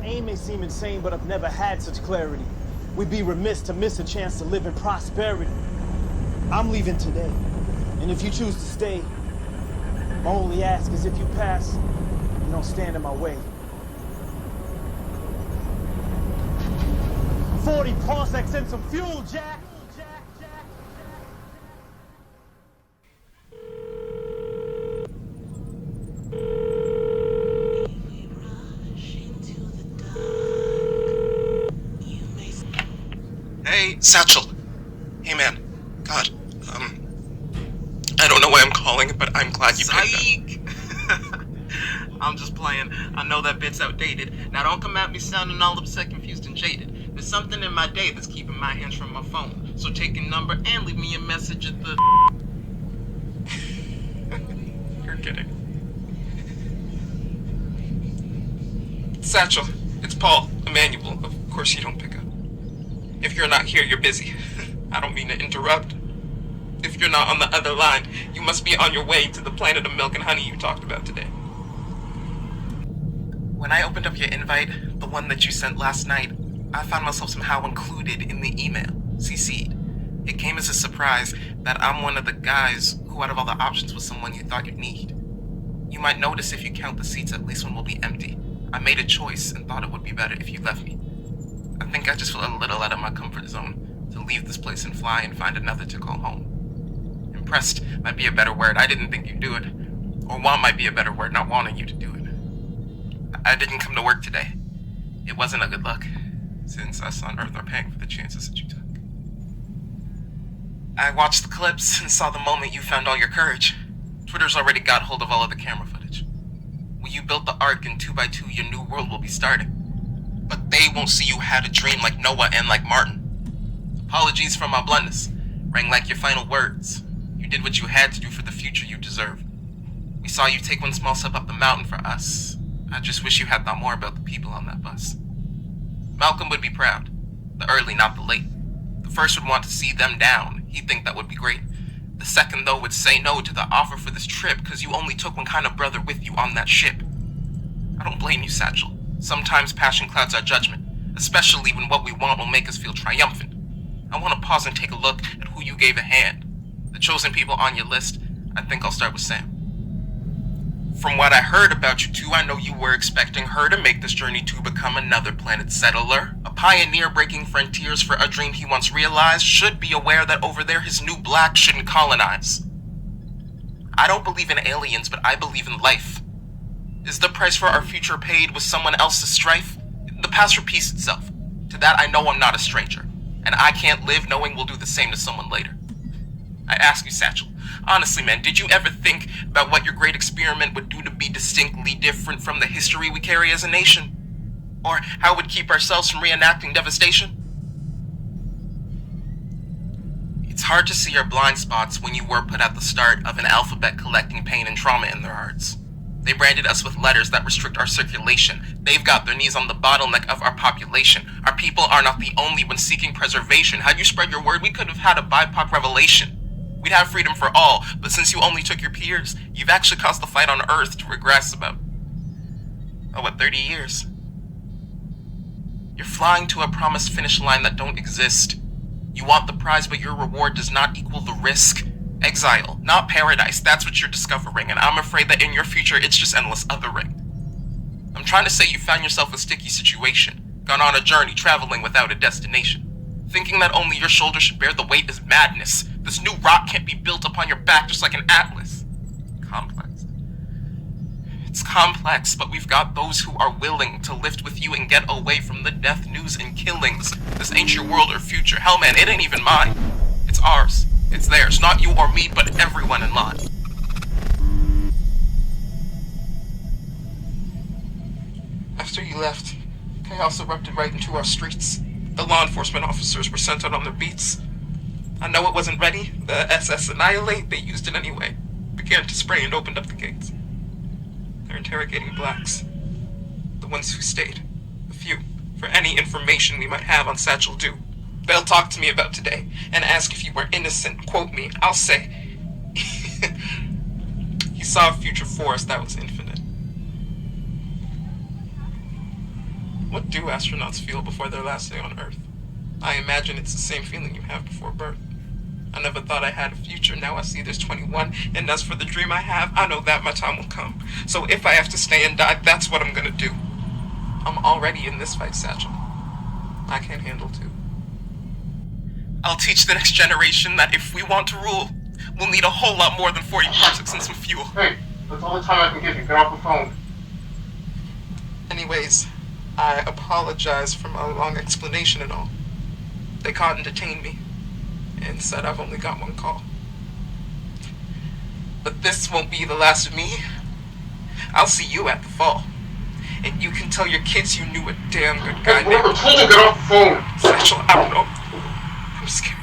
My aim may seem insane, but I've never had such clarity. We'd be remiss to miss a chance to live in prosperity. I'm leaving today, and if you choose to stay, my only ask is if you pass, you don't stand in my way. 40 Parsecs and Some Fuel, Jack! Hey, Satchel. Hey, man. God, I don't know why I'm calling, but I'm glad you picked up. I'm just playing. I know that bit's outdated. Now don't come at me sounding all upset, confused, and jaded. There's something in my day that's keeping my hands from my phone. So take a number and leave me a message at the... You're kidding. Satchel, it's Paul, Emmanuel. Of course you don't pick up. If you're not here, you're busy. I don't mean to interrupt. If you're not on the other line, you must be on your way to the planet of milk and honey you talked about today. When I opened up your invite, the one that you sent last night, I found myself somehow included in the email, CC'd. It came as a surprise that I'm one of the guys who, out of all the options, was someone you thought you'd need. You might notice if you count the seats, at least one will be empty. I made a choice and thought it would be better if you left me. I think I just feel a little out of my comfort zone to leave this place and fly and find another to call home. Impressed might be a better word. I didn't think you'd do it. Or want might be a better word, not wanting you to do it. I didn't come to work today. It wasn't a good look, since us on Earth are paying for the chances that you took. I watched the clips and saw the moment you found all your courage. Twitter's already got hold of all of the camera footage. When you built the Ark in 2x2, your new world will be starting. But they won't see you had a dream like Noah and like Martin. Apologies for my bluntness. Rang like your final words. You did what you had to do for the future you deserve. We saw you take one small step up the mountain for us. I just wish you had thought more about the people on that bus. Malcolm would be proud. The early, not the late. The first would want to see them down. He'd think that would be great. The second, though, would say no to the offer for this trip because you only took one kind of brother with you on that ship. I don't blame you, Satchel. Sometimes passion clouds our judgment, especially when what we want will make us feel triumphant. I want to pause and take a look at who you gave a hand. The chosen people on your list, I think I'll start with Sam. From what I heard about you two, I know you were expecting her to make this journey to become another planet settler, a pioneer breaking frontiers for a dream he once realized, should be aware that over there his new black shouldn't colonize. I don't believe in aliens, but I believe in life. Is the price for our future paid with someone else's strife? The past repeats itself. To that I know I'm not a stranger, and I can't live knowing we'll do the same to someone later. I ask you, Satchel, honestly, man, did you ever think about what your great experiment would do to be distinctly different from the history we carry as a nation? Or how it would keep ourselves from reenacting devastation? It's hard to see your blind spots when you were put at the start of an alphabet collecting pain and trauma in their hearts. They branded us with letters that restrict our circulation. They've got their knees on the bottleneck of our population. Our people are not the only ones seeking preservation. Had you spread your word, we could have had a BIPOC revelation. We'd have freedom for all, but since you only took your peers, you've actually caused the fight on Earth to regress about, 30 years? You're flying to a promised finish line that don't exist. You want the prize, but your reward does not equal the risk. Exile, not paradise, that's what you're discovering, and I'm afraid that in your future it's just endless othering. I'm trying to say you found yourself a sticky situation, gone on a journey, traveling without a destination. Thinking that only your shoulders should bear the weight is madness. This new rock can't be built upon your back just like an atlas. Complex. It's complex, but we've got those who are willing to lift with you and get away from the death news and killings. This ain't your world or future. Hell, man, it ain't even mine. It's ours. It's theirs. Not you or me, but everyone in line. After you left, chaos erupted right into our streets. The law enforcement officers were sent out on their beats. I know it wasn't ready. The SS Annihilate, they used it anyway. Began to spray and opened up the gates. They're interrogating blacks. The ones who stayed. A few. For any information we might have on Satchel Dew. They'll talk to me about today and ask if you were innocent. Quote me. I'll say, he saw a future for us that was infinite. What do astronauts feel before their last day on Earth? I imagine it's the same feeling you have before birth. I never thought I had a future, now I see there's 21, and as for the dream I have, I know that my time will come. So if I have to stay and die, that's what I'm gonna do. I'm already in this fight, Satchel. I can't handle two. I'll teach the next generation that if we want to rule, we'll need a whole lot more than 40 parsecs and some fuel. Hey, that's all the time I can give you. Get off the phone. Anyways, I apologize for my long explanation and all. They caught and detained me, and said I've only got one call. But this won't be the last of me. I'll see you at the fall. And you can tell your kids you knew a damn good guy named... I told you get off the phone! Satchel, I don't know. I'm scared.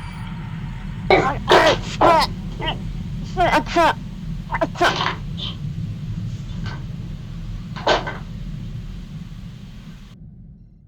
I can't.